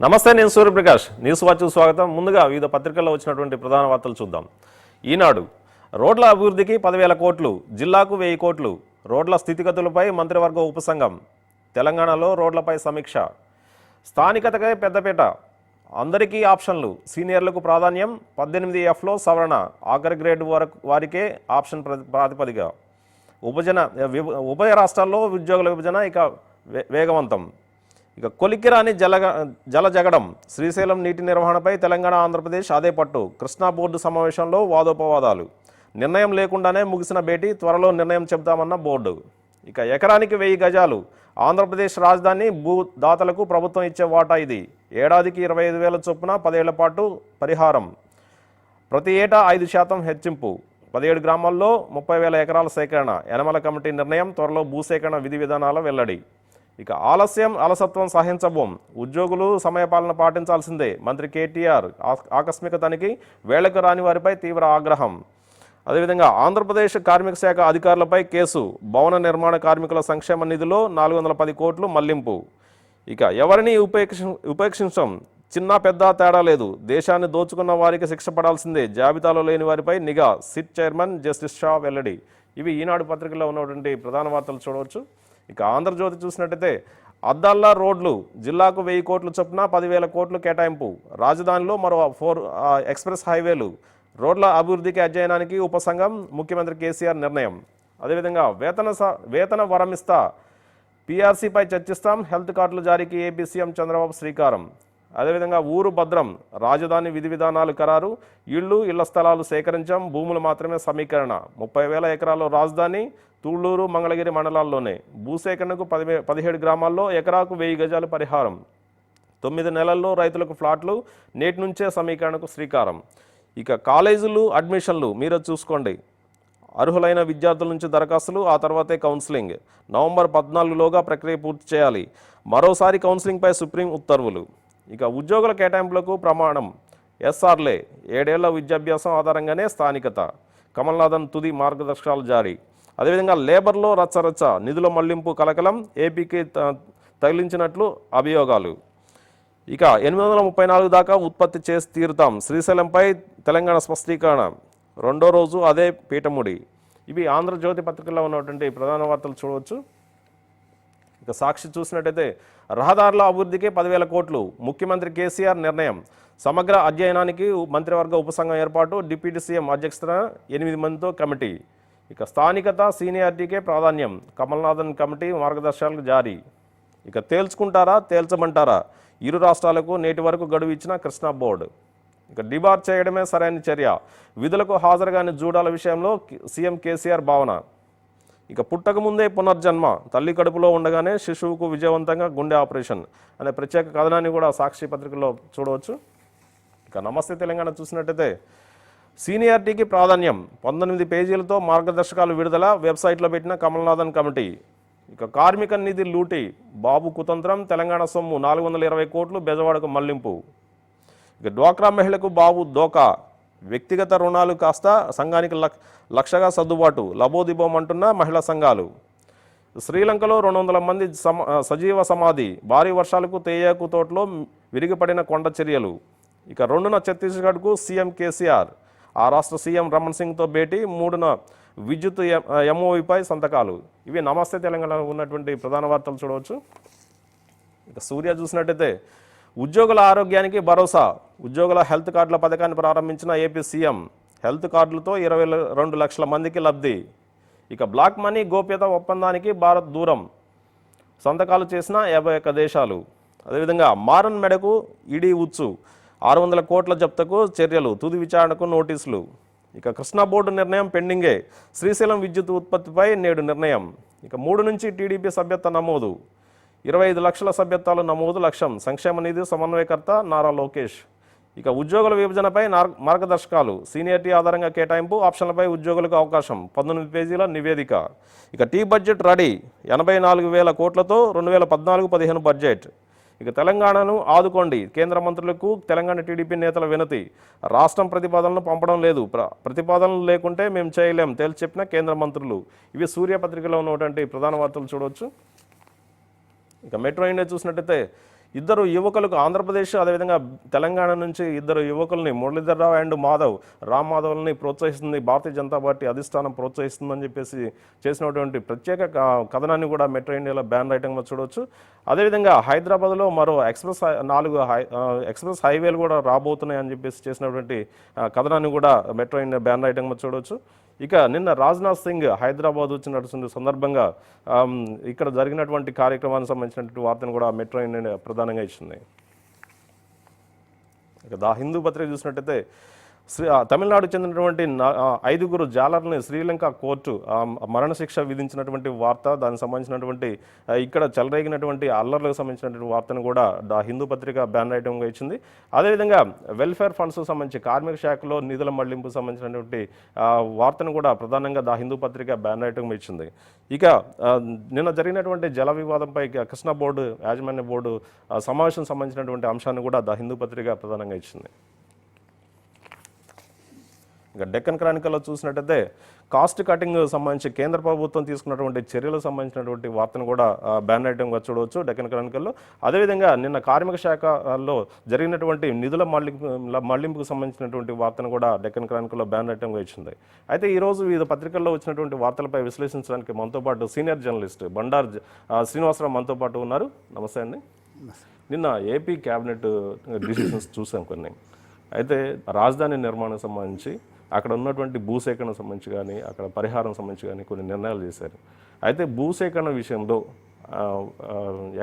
నమస్తే, నేను సూర్యప్రకాష్. న్యూస్ వాచ్కు స్వాగతం. ముందుగా వివిధ పత్రికల్లో వచ్చినటువంటి ప్రధాన వార్తలు చూద్దాం. ఈనాడు రోడ్ల అభివృద్ధికి 10,000 కోట్లు, జిల్లాకు 1000 కోట్లు. రోడ్ల స్థితిగతులపై మంత్రివర్గ ఉపసంఘం. తెలంగాణలో రోడ్లపై సమీక్ష. స్థానికతకై పెద్దపేట. అందరికీ ఆప్షన్లు. సీనియర్లకు ప్రాధాన్యం. 18Fలో సవరణ. ఆఖరి గ్రేడ్ వారికే ఆప్షన్ ప్రాతిపదిక. ఉభయ రాష్ట్రాల్లో ఉద్యోగుల విభజన ఇక వేగవంతం. ఇక కొలిక్కిరాని జలజగడం. శ్రీశైలం నీటి నిర్వహణపై తెలంగాణ, ఆంధ్రప్రదేశ్ అదే పట్టు. కృష్ణా బోర్డు సమావేశంలో వాదోపవాదాలు. నిర్ణయం లేకుండానే ముగిసిన భేటీ, త్వరలో నిర్ణయం చెబుతామన్న బోర్డు. ఇక ఎకరానికి 1000 గజాలు. ఆంధ్రప్రదేశ్ రాజధాని భూదాతలకు ప్రభుత్వం ఇచ్చే వాటా ఇది. ఏడాదికి 25,000 చొప్పున 10 ఏళ్ల పాటు పరిహారం. ప్రతి ఏటా 5% హెచ్చింపు. 17 గ్రామాల్లో 30,000 ఎకరాల సేకరణ. యనమల కమిటీ నిర్ణయం. త్వరలో భూసేకరణ విధి విధానాల వెల్లడి. ఇక ఆలస్యం అలసత్వం సహించబోం. ఉద్యోగులు సమయపాలన పాటించాల్సిందే. మంత్రి కేటీఆర్. ఆకస్మిక తనిఖీ. వేళకు రాని వారిపై తీవ్ర ఆగ్రహం. అదేవిధంగా ఆంధ్రప్రదేశ్ కార్మిక శాఖ అధికారులపై కేసు. భవన నిర్మాణ కార్మికుల సంక్షేమ నిధిలో 410 కోట్లు మళ్లింపు. ఇక ఎవరిని ఉపేక్షించం. చిన్న పెద్ద తేడా లేదు. దేశాన్ని దోచుకున్న వారికి శిక్ష పడాల్సిందే. జాబితాలో లేని వారిపై నిఘా. సిట్ చైర్మన్ జస్టిస్ షా వెల్లడి. ఇవి ఈనాడు పత్రికలో ఉన్నటువంటి ప్రధాన వార్తలు చూడవచ్చు. ఇక ఆంధ్రజ్యోతి చూసినట్టయితే అద్దాల్లా రోడ్లు. జిల్లాకు 1000 కోట్లు చొప్పున 10,000 కోట్లు కేటాయింపు. రాజధానిలో మరో 4 ఎక్స్ప్రెస్ హైవేలు. రోడ్ల అభివృద్ధికి అధ్యయనానికి ఉపసంఘం. ముఖ్యమంత్రి కేసీఆర్ నిర్ణయం. అదేవిధంగా వేతన వరమిస్తా. పీఆర్సీపై చర్చిస్తాం. హెల్త్ కార్డుల జారీకి ఏపీ సీఎం చంద్రబాబు శ్రీకారం. అదేవిధంగా ఊరు భద్రం. రాజధాని విధి విధానాలు ఖరారు. ఇళ్ల స్థలాలు సేకరించాం. భూములు మాత్రమే సమీకరణ. 30,000 ఎకరాల్లో రాజధాని. తూళ్లూరు, మంగళగిరి మండలాల్లోనే. భూసేకరణకు 17 గ్రామాల్లో ఎకరాకు 1000 గజాలు పరిహారం. 9 నెలల్లో రైతులకు ఫ్లాట్లు. నేటి నుంచే సమీకరణకు శ్రీకారం. ఇక కాలేజీలు అడ్మిషన్లు మీరు చూసుకోండి. అర్హులైన విద్యార్థుల నుంచి దరఖాస్తులు, ఆ తర్వాతే కౌన్సిలింగ్. నవంబర్ 14లోగా ప్రక్రియ పూర్తి చేయాలి. మరోసారి కౌన్సిలింగ్పై సుప్రీం ఉత్తర్వులు. ఇక ఉద్యోగుల కేటాయింపులకు ప్రమాణం. ఎస్ఆర్లే. 7 ఏళ్ల విద్యాభ్యాసం ఆధారంగానే స్థానికత. కమల్నాథన్ తుది మార్గదర్శకాలు జారీ. అదేవిధంగా లేబర్లో రచ్చరచ్చ. నిధుల మళ్లింపు కలకలం. ఏపీకి తగిలించినట్లు అభియోగాలు. ఇక 834 దాకా ఉత్పత్తి చేసి తీరుతాం. శ్రీశైలంపై తెలంగాణ స్పష్టీకరణ. రెండో రోజు అదే పీఠముడి. ఇవి ఆంధ్రజ్యోతి పత్రికల్లో ఉన్నటువంటి ప్రధాన వార్తలు చూడవచ్చు. ఇక సాక్షి చూసినట్టయితే రహదారుల అభివృద్ధికి 10,000 కోట్లు. ముఖ్యమంత్రి కేసీఆర్ నిర్ణయం. సమగ్ర అధ్యయనానికి మంత్రివర్గ ఉపసంఘం ఏర్పాటు. డిప్యూటీ సీఎం అధ్యక్షతన 8 మందితో కమిటీ. ఇక స్థానికత, సీనియారిటీకే ప్రాధాన్యం. కమల్నాథన్ కమిటీ మార్గదర్శకాలకు జారీ. ఇక తేల్చమంటారా. ఇరు రాష్ట్రాలకు నేటి వరకు గడువు ఇచ్చిన కృష్ణా బోర్డు. ఇక డిబార్ చేయడమే సరైన చర్య. విధులకు హాజరుగాని జూడాల విషయంలో సీఎం కేసీఆర్ భావన. ఇక పుట్టక ముందే పునర్జన్మ. తల్లి కడుపులో ఉండగానే శిశువుకు విజయవంతంగా గుండె ఆపరేషన్ అనే ప్రత్యేక కథనాన్ని కూడా సాక్షి పత్రికలో చూడవచ్చు. ఇక నమస్తే తెలంగాణ చూసినట్టయితే సీనియారిటీకి ప్రాధాన్యం. 19 పేజీలతో మార్గదర్శకాలు విడుదల. వెబ్సైట్లో పెట్టిన కమల్నాథన్ కమిటీ. ఇక కార్మిక నిధి లూటీ. బాబు కుతంత్రం. తెలంగాణ సొమ్ము 420 కోట్లు బెజవాడకు మళ్లింపు. ఇక డ్వాక్రా మహిళకు బాబు దోకా. వ్యక్తిగత రుణాలు కాస్త సంఘానికి లక్షగా సర్దుబాటు. లబోదిబోమంటున్న మహిళా సంఘాలు. శ్రీలంకలో 200 మంది సజీవ సమాధి. భారీ వర్షాలకు తేయాకు తోటలో విరిగిపడిన కొండ చర్యలు. ఇక 2న ఛత్తీస్గఢ్కు సీఎం కేసీఆర్. ఆ రాష్ట్ర సీఎం రమణ్ సింగ్తో భేటీ. 3న విద్యుత్ ఎంఓఈపై సంతకాలు. ఇవి నమస్తే తెలంగాణలో ఉన్నటువంటి ప్రధాన వార్తలు చూడవచ్చు. ఇక సూర్య చూసినట్టయితే ఉద్యోగుల ఆరోగ్యానికి భరోసా. ఉద్యోగుల హెల్త్ కార్డుల పథకాన్ని ప్రారంభించిన ఏపీ సీఎం. హెల్త్ కార్డులతో 22 లక్షల మందికి లబ్ధి. ఇక బ్లాక్ మనీ గోప్యత ఒప్పందానికి భారత్ దూరం. సంతకాలు చేసిన 51 దేశాలు. అదేవిధంగా మారన్ మెడకు ఈడీ ఉచ్చు. 600 కోట్ల జప్తకు చర్యలు. తుది విచారణకు నోటీసులు. ఇక కృష్ణా బోర్డు నిర్ణయం పెండింగే. శ్రీశైలం విద్యుత్ ఉత్పత్తిపై నేడు నిర్ణయం. ఇక 3 నుంచి టీడీపీ సభ్యత్వ నమోదు. 25 లక్షల సభ్యత్వాలు నమోదు లక్ష్యం. సంక్షేమ నిధి సమన్వయకర్త నారా లోకేష్. ఇక ఉద్యోగుల విభజనపై మార్గదర్శకాలు. సీనియారిటీ ఆధారంగా కేటాయింపు. ఆప్షన్లపై ఉద్యోగులకు అవకాశం. 19 పేజీల నివేదిక. ఇక టీ బడ్జెట్ రెడీ. 84,000 కోట్లతో 2014-15 బడ్జెట్. ఇక తెలంగాణను ఆదుకోండి. కేంద్ర మంత్రులకు తెలంగాణ టీడీపీ నేతల వినతి. రాష్ట్రం ప్రతిపాదనలు పంపడం లేదు. ప్రతిపాదనలు లేకుంటే మేము చేయలేం తేల్చి చెప్పిన కేంద్ర మంత్రులు. ఇవి సూర్య పత్రికలో ఉన్నటువంటి ప్రధాన వార్తలు చూడవచ్చు. ఇక మెట్రో ఇండియా చూసినట్టయితే ఇద్దరు యువకులకు ఆంధ్రప్రదేశ్ అదేవిధంగా తెలంగాణ నుంచి ఇద్దరు యువకుల్ని మురళీధర్ రావు అండ్ రామ్ మాధవ్ని ప్రోత్సహిస్తుంది భారతీయ జనతా పార్టీ అధిష్టానం ప్రోత్సహిస్తుందని చెప్పేసి చేసినటువంటి ప్రత్యేక కథనాన్ని కూడా మెట్రో ఇండియాలో బ్యాన్ రైటింగ్లో చూడవచ్చు. అదేవిధంగా హైదరాబాద్లో మరో ఎక్స్ప్రెస్ హైవేలు కూడా రాబోతున్నాయి అని చెప్పేసి చేసినటువంటి కథనాన్ని కూడా మెట్రో ఇండియా బ్యాన్ రైటింగ్లో చూడవచ్చు. ఇక నిన్న రాజ్నాథ్ సింగ్ హైదరాబాద్ వచ్చినటువంటి సందర్భంగా ఇక్కడ జరిగినటువంటి కార్యక్రమానికి సంబంధించినటువంటి వార్తను కూడా మెట్రో ఇండియా ప్రధానంగా ఇచ్చింది. ఇక దా హిందూ పత్రిక చూసినట్టయితే తమిళనాడుకు చెందినటువంటి 5 జాలర్ని శ్రీలంక కోర్టు మరణశిక్ష విధించినటువంటి వార్త, దానికి సంబంధించినటువంటి ఇక్కడ చెలరేగినటువంటి అల్లర్లకు సంబంధించినటువంటి వార్తను కూడా దా హిందూ పత్రిక బ్యాన్ రైటింగ్గా ఇచ్చింది. అదేవిధంగా వెల్ఫేర్ ఫండ్స్కు సంబంధించి కార్మిక శాఖలో నిధుల మళ్లింపుకు సంబంధించినటువంటి వార్తను కూడా ప్రధానంగా దా హిందూ పత్రిక బ్యాన్ రైటింగ్ ఇచ్చింది. ఇక నిన్న జరిగినటువంటి జల వివాదంపై కృష్ణా బోర్డు యాజమాన్య బోర్డు సమావేశం సంబంధించినటువంటి అంశాన్ని కూడా దా హిందూ పత్రిక ప్రధానంగా ఇచ్చింది. ఇక డెక్కన్ క్రానికల్లో చూసినట్టయితే కాస్ట్ కటింగ్ సంబంధించి కేంద్ర ప్రభుత్వం తీసుకున్నటువంటి చర్యలకు సంబంధించినటువంటి వార్తను కూడా బ్యాన్ రైటింగ్గా చూడవచ్చు డెక్కన్ క్రానికల్లో. అదేవిధంగా నిన్న కార్మిక శాఖలో జరిగినటువంటి నిధుల మళ్లింపుకు సంబంధించినటువంటి వార్తను కూడా డెక్కన్ క్రానికల్లో బ్యాన్ రైటింగ్గా ఇచ్చింది. అయితే ఈరోజు వివిధ పత్రికల్లో వచ్చినటువంటి వార్తలపై విశ్లేషించడానికి మనతో పాటు సీనియర్ జర్నలిస్ట్ బండారు శ్రీనివాసరావు మనతో పాటు ఉన్నారు. నమస్తే అండి. నిన్న ఏపీ క్యాబినెట్ డిసిషన్స్ చూసాం కొన్ని. అయితే రాజధాని నిర్మాణం సంబంధించి అక్కడ ఉన్నటువంటి భూసేకరణ సంబంధించి కానీ అక్కడ పరిహారం సంబంధించి కానీ కొన్ని నిర్ణయాలు చేశారు. అయితే భూసేకరణ విషయంలో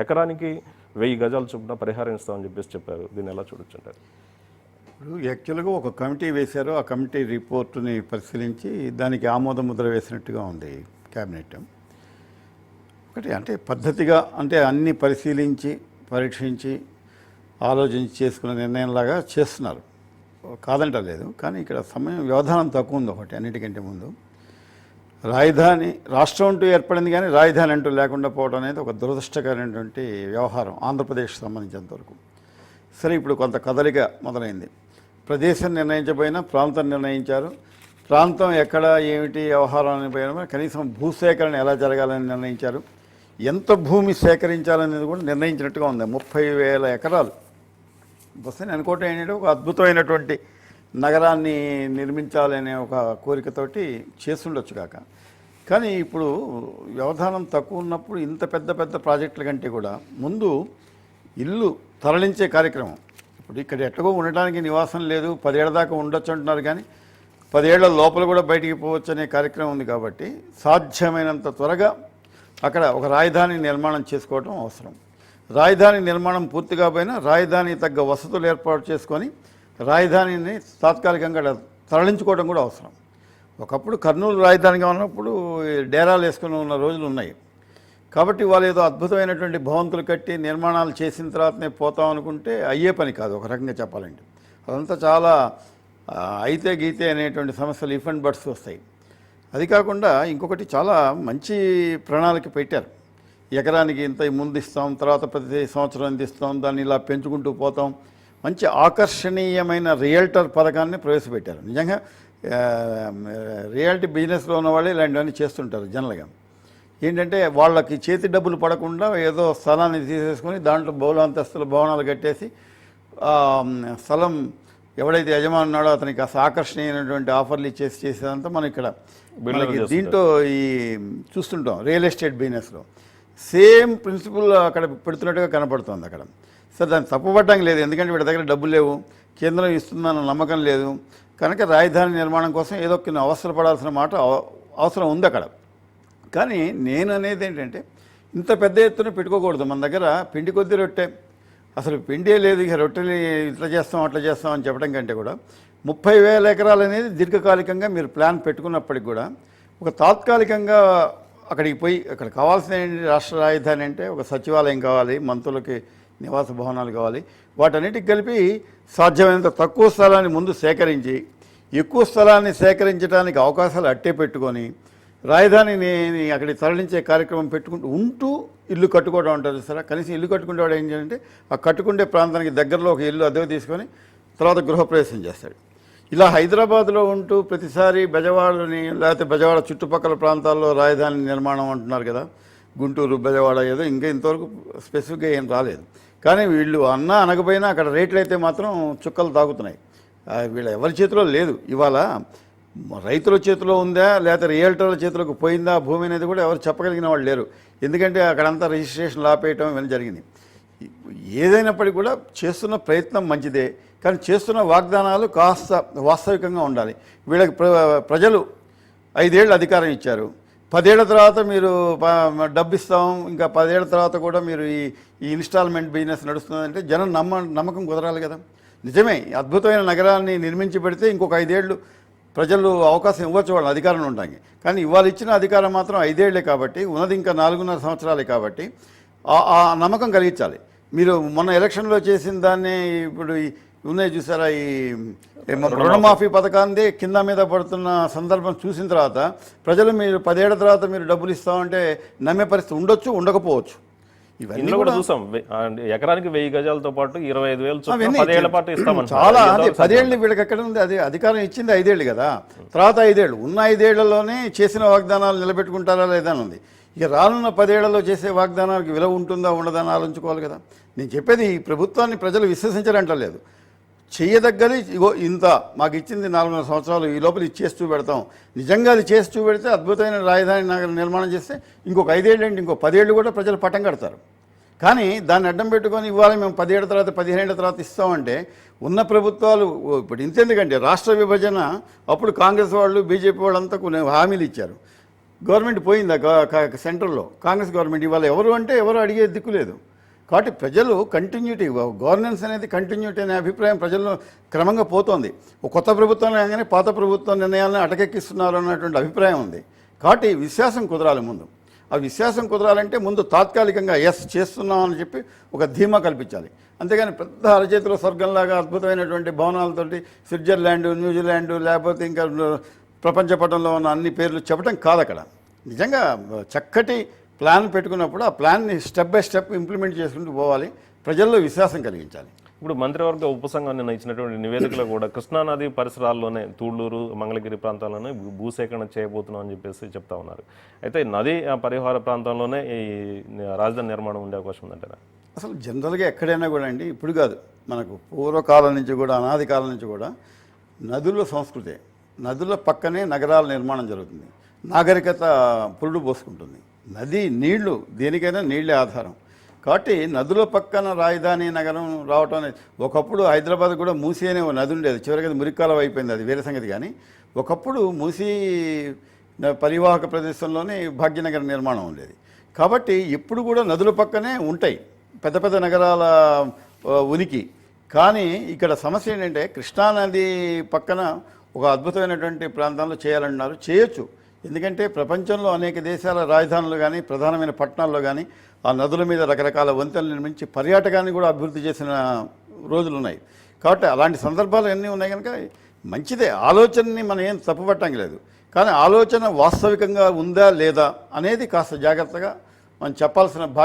ఎకరానికి 1000 గజాలు చొప్పున పరిహారం ఇస్తామని చెప్పేసి చెప్పారు. దీన్ని ఎలా చూడొచ్చు అంటారు? ఇప్పుడు యాక్చువల్గా ఒక కమిటీ వేశారు. ఆ కమిటీ రిపోర్టుని పరిశీలించి దానికి ఆమోద ముద్ర వేసినట్టుగా ఉంది క్యాబినెట్. ఒకటి అంటే పద్ధతిగా అంటే అన్ని పరిశీలించి పరీక్షించి ఆలోచించి చేసుకున్న నిర్ణయంలాగా చేస్తున్నారు, కాదంటలేదు. కానీ ఇక్కడ వ్యవధానం తక్కువ ఉంది. ఒకటి అన్నిటికంటే ముందు రాజధాని రాష్ట్రం అంటూ ఏర్పడింది కానీ రాజధాని అంటూ లేకుండా పోవడం అనేది ఒక దురదృష్టకరమైనటువంటి వ్యవహారం ఆంధ్రప్రదేశ్కి సంబంధించినంత వరకు. సరే, ఇప్పుడు కొంత కదలిక మొదలైంది. ప్రదేశం నిర్ణయించబోయినా ప్రాంతం నిర్ణయించారు. ప్రాంతం ఎక్కడ ఏమిటి వ్యవహారం అని పోయినా కనీసం భూసేకరణ ఎలా జరగాలని నిర్ణయించారు. ఎంత భూమి సేకరించాలనేది కూడా నిర్ణయించినట్టుగా ఉంది. 30,000 ఎకరాలు వస్తే అనుకోవటం ఏంటంటే ఒక అద్భుతమైనటువంటి నగరాన్ని నిర్మించాలనే ఒక కోరికతోటి చేస్తుండొచ్చు కాక. కానీ ఇప్పుడు వ్యవధానం తక్కువ ఉన్నప్పుడు ఇంత పెద్ద పెద్ద ప్రాజెక్టుల కంటే కూడా ముందు ఇల్లు తరలించే కార్యక్రమం. ఇప్పుడు ఇక్కడ ఎట్లాగో ఉండటానికి నివాసం లేదు, 10 ఏళ్ల దాకా ఉండొచ్చు అంటున్నారు. కానీ 10 ఏళ్ల లోపల కూడా బయటికి పోవచ్చు అనే కార్యక్రమం ఉంది. కాబట్టి సాధ్యమైనంత త్వరగా అక్కడ ఒక రాజధాని నిర్మాణం చేసుకోవడం అవసరం. రాజధాని నిర్మాణం పూర్తి కాకపోయినా రాజధాని తగ్గ వసతులు ఏర్పాటు చేసుకొని రాజధానిని తాత్కాలికంగా తరలించుకోవడం కూడా అవసరం. ఒకప్పుడు కర్నూలు రాజధానిగా ఉన్నప్పుడు డేరాలు వేసుకుని ఉన్న రోజులు ఉన్నాయి. కాబట్టి వాళ్ళు ఏదో అద్భుతమైనటువంటి భవంతులు కట్టి నిర్మాణాలు చేసిన తర్వాతనే పోతాం అనుకుంటే అయ్యే పని కాదు. ఒక రకంగా చెప్పాలంటే అదంతా చాలా అయితే గీతే అనేటువంటి సమస్యలు ఇఫ్ అండ్ బట్స్ వస్తాయి. అది కాకుండా ఇంకొకటి చాలా మంచి ప్రణాళిక పెట్టారు. ఎకరానికి ఇంత ముందు ఇస్తాం, తర్వాత ప్రతి సంవత్సరం ఇంత ఇస్తాం, దాన్ని ఇలా పెంచుకుంటూ పోతాం. మంచి ఆకర్షణీయమైన రియల్టర్ పథకాన్ని ప్రవేశపెట్టారు. నిజంగా రియాలిటీ బిజినెస్లో ఉన్న వాళ్ళే ఇలాంటివన్నీ చేస్తుంటారు. జనరల్గా ఏంటంటే వాళ్ళకి చేతి డబ్బులు పడకుండా ఏదో స్థలాన్ని తీసేసుకొని దాంట్లో బహుళంతస్తుల భవనాలు కట్టేసి స్థలం ఎవడైతే యజమాని ఉన్నాడో అతనికి అసలు ఆకర్షణీయమైనటువంటి ఆఫర్లు ఇచ్చేసి చేసేదంతా మనం ఇక్కడ దీంట్లో ఈ చూస్తుంటాం. రియల్ ఎస్టేట్ బిజినెస్లో సేమ్ ప్రిన్సిపల్ అక్కడ పెడుతున్నట్టుగా కనపడుతుంది అక్కడ. సరే, దాన్ని తప్పుపట్టడానికి లేదు, ఎందుకంటే వీడి దగ్గర డబ్బులు లేవు, కేంద్రం ఇస్తుందన్న నమ్మకం లేదు కనుక రాజధాని నిర్మాణం కోసం ఏదో కొన్ని అవసరపడాల్సిన మాట అవసరం ఉంది అక్కడ. కానీ నేను అనేది ఏంటంటే ఇంత పెద్ద ఎత్తున పెట్టుకోకూడదు. మన దగ్గర పిండి కొద్ది రొట్టె, అసలు పిండే లేదు, ఇక రొట్టెలు ఇట్లా చేస్తాం అట్లా చేస్తాం అని చెప్పడం కంటే కూడా 30,000 ఎకరాలు అనేది దీర్ఘకాలికంగా మీరు ప్లాన్ పెట్టుకున్నప్పటికి కూడా ఒక తాత్కాలికంగా అక్కడికి పోయి అక్కడ కావాల్సిన రాష్ట్ర రాజధాని అంటే ఒక సచివాలయం కావాలి, మంత్రులకి నివాస భవనాలు కావాలి. వాటన్నిటికి కలిపి సాధ్యమైనంత తక్కువ స్థలాన్ని ముందు సేకరించి ఎక్కువ స్థలాన్ని సేకరించడానికి అవకాశాలు అట్టే పెట్టుకొని రాజధానిని అక్కడికి తరలించే కార్యక్రమం పెట్టుకుంటూ ఉంటూ ఇల్లు కట్టుకోవడం అంటారు సరే. కనీసం ఇల్లు కట్టుకునేవాడు ఏం చేయాలంటే ఆ కట్టుకుండే ప్రాంతానికి దగ్గరలో ఒక ఇల్లు అద్దెకు తీసుకొని తర్వాత గృహప్రవేశం చేస్తాడు. ఇలా హైదరాబాద్లో ఉంటూ ప్రతిసారి బెజవాడని లేకపోతే బెజవాడ చుట్టుపక్కల ప్రాంతాల్లో రాజధాని నిర్మాణం అంటున్నారు కదా, గుంటూరు బెజవాడ ఏదో ఇంకా ఇంతవరకు స్పెసిఫిక్గా ఏం రాలేదు. కానీ వీళ్ళు అన్నా అనకపోయినా అక్కడ రేట్లు అయితే మాత్రం చుక్కలు తాగుతున్నాయి. వీళ్ళ ఎవరి చేతిలో లేదు. ఇవాళ రైతుల చేతిలో ఉందా లేకపోతే రియల్టర్ల చేతిలోకి పోయిందా భూమి అనేది కూడా ఎవరు చెప్పగలిగిన వాళ్ళు లేరు. ఎందుకంటే అక్కడంతా రిజిస్ట్రేషన్ ఆపేయటం ఇవన్నీ జరిగింది. ఏదైనప్పటికీ కూడా చేస్తున్న ప్రయత్నం మంచిదే, కానీ చేస్తున్న వాగ్దానాలు కాస్త వాస్తవికంగా ఉండాలి. వీళ్ళకి ప్రజలు 5 ఏళ్ళు అధికారం ఇచ్చారు. 10 ఏళ్ల తర్వాత మీరు డబ్బు ఇస్తాం, ఇంకా 10 ఏళ్ల తర్వాత కూడా మీరు ఈ ఇన్స్టాల్మెంట్ బిజినెస్ నడుస్తుందంటే జనం నమ్మకం కుదరాలి కదా. నిజమే, అద్భుతమైన నగరాన్ని నిర్మించి పెడితే ఇంకొక 5 ఏళ్ళు ప్రజలు అవకాశం ఇవ్వచ్చు వాళ్ళ అధికారంలో ఉండడానికి. కానీ ఇవాళ ఇచ్చిన అధికారం మాత్రం 5 ఏళ్లే కాబట్టి, ఉన్నది ఇంకా 4.5 సంవత్సరాలే కాబట్టి ఆ నమ్మకం కలిగించాలి. మీరు మొన్న ఎలక్షన్లో చేసిన దాన్ని ఇప్పుడు ఉన్నాయి చూసారా, ఈ రుణమాఫీ పథకాన్ని కింద మీద పడుతున్న సందర్భం చూసిన తర్వాత ప్రజలు మీరు 10 ఏళ్ల తర్వాత మీరు డబ్బులు ఇస్తామంటే నమ్మే పరిస్థితి ఉండొచ్చు, ఉండకపోవచ్చు. ఇవన్నీ కూడా చూసాం. ఎకరానికి 1000 గజాలతో పాటు 25,000 10 ఏళ్ల పాటు ఇస్తామని చాలా. అదే 10 ఏళ్ళు వీళ్ళకి ఎక్కడ ఉంది? అదే అధికారం ఇచ్చింది 5 ఏళ్ళు కదా. తర్వాత 5 ఏళ్ళు ఉన్న 5 ఏళ్లలోనే చేసిన వాగ్దానాలు నిలబెట్టుకుంటారా లేదా అని ఉంది. ఇక రానున్న 10 ఏళ్లలో చేసే వాగ్దానాలకు విలువ ఉంటుందా ఉండదా అని ఆలోచించుకోవాలి కదా. నేను చెప్పేది ఈ ప్రభుత్వాన్ని ప్రజలు విశ్వసించారంటలేదు. చేయదగ్గది ఇగో ఇంత మాకు ఇచ్చింది 4.5 సంవత్సరాలు, ఈ లోపల ఇది చేస్తూ పెడతాం. నిజంగా అది చేస్తూ పెడితే అద్భుతమైన రాజధాని నగరం నిర్మాణం చేస్తే ఇంకొక 5 ఏళ్ళు ఏంటి, ఇంకో 10 ఏళ్ళు కూడా ప్రజలు పట్టం కడతారు. కానీ దాన్ని అడ్డం పెట్టుకొని ఇవాళ మేము 10 ఏళ్ల తర్వాత 15 ఏళ్ల తర్వాత ఇస్తామంటే ఉన్న ప్రభుత్వాలు ఇప్పుడు ఇంతెందుకంటే రాష్ట్ర విభజన అప్పుడు కాంగ్రెస్ వాళ్ళు బీజేపీ వాళ్ళంతా కొన్ని హామీలు ఇచ్చారు. గవర్నమెంట్ పోయిందా సెంట్రల్లో కాంగ్రెస్ గవర్నమెంట్. ఇవాళ ఎవరు అంటే ఎవరు అడిగే దిక్కు లేదు. కాబట్టి ప్రజలు కంటిన్యూటీ, గవర్నెన్స్ అనేది కంటిన్యూటీ అనే అభిప్రాయం ప్రజల్లో క్రమంగా పోతోంది. ఒక కొత్త ప్రభుత్వం రాగానే పాత ప్రభుత్వం నిర్ణయాలను అటకెక్కిస్తున్నారు అన్నటువంటి అభిప్రాయం ఉంది. కాబట్టి విశ్వాసం కుదరాలి ముందు. ఆ విశ్వాసం కుదరాలంటే ముందు తాత్కాలికంగా ఎస్ చేస్తున్నాం అని చెప్పి ఒక ధీమా కల్పించాలి. అంతేగాని పెద్ద అరచేతిలో స్వర్గంలాగా అద్భుతమైనటువంటి భవనాలతోటి స్విట్జర్లాండ్, న్యూజిలాండ్ లేకపోతే ఇంకా ప్రపంచ పటంలో ఉన్న అన్ని పేర్లు చెప్పడం కాదు. అక్కడ నిజంగా చక్కటి ప్లాన్ పెట్టుకున్నప్పుడు ఆ ప్లాన్ని స్టెప్ బై స్టెప్ ఇంప్లిమెంట్ చేసుకుంటూ పోవాలి, ప్రజల్లో విశ్వాసం కలిగించాలి. ఇప్పుడు మంత్రివర్గ ఉపసంఘం నిన్న ఇచ్చినటువంటి నివేదికలో కూడా కృష్ణానది పరిసరాల్లోనే తూళ్లూరు, మంగళగిరి ప్రాంతాల్లోనే భూసేకరణ చేయబోతున్నాం అని చెప్పేసి చెప్తా ఉన్నారు. అయితే నది పరిహార ప్రాంతంలోనే ఈ రాజధాని నిర్మాణం ఉండే అవకాశం ఉందంటారా? అసలు జనరల్గా ఎక్కడైనా కూడా అండి, ఇప్పుడు కాదు, మనకు పూర్వకాలం నుంచి కూడా అనాది కాలం నుంచి కూడా నదుల సంస్కృతే, నదుల పక్కనే నగరాల నిర్మాణం జరుగుతుంది. నాగరికత పురుడు పోసుకుంటుంది. నది నీళ్లు దేనికైనా నీళ్లే ఆధారం. కాబట్టి నదుల పక్కన రాజధాని నగరం రావటం అనేది, ఒకప్పుడు హైదరాబాద్ కూడా మూసీ అనే నది ఉండేది, చివరికి అది మురికాలం అయిపోయింది, అది వేరే సంగతి. కానీ ఒకప్పుడు మూసీ పరివాహక ప్రదేశంలోనే భాగ్యనగర నిర్మాణం ఉండేది. కాబట్టి ఎప్పుడు కూడా నదుల పక్కనే ఉంటాయి పెద్ద పెద్ద నగరాల ఉనికి. కానీ ఇక్కడ సమస్య ఏంటంటే కృష్ణానది పక్కన ఒక అద్భుతమైనటువంటి ప్రాంతంలో చేయాలన్నారు. చేయొచ్చు, ఎందుకంటే ప్రపంచంలో అనేక దేశాల రాజధానులు కానీ ప్రధానమైన పట్టణాల్లో కానీ ఆ నదుల మీద రకరకాల వంతెనలు నిర్మించి పర్యాటకాన్ని కూడా అభివృద్ధి చేసిన రోజులు ఉన్నాయి. కాబట్టి అలాంటి సందర్భాలు ఎన్ని ఉన్నాయి కనుక మంచిదే. ఆలోచనని మనం ఏం తప్పుపట్టడం లేదు. కానీ ఆలోచన వాస్తవికంగా ఉందా లేదా అనేది కాస్త జాగ్రత్తగా మనం చెప్పాల్సిన బాధ్యత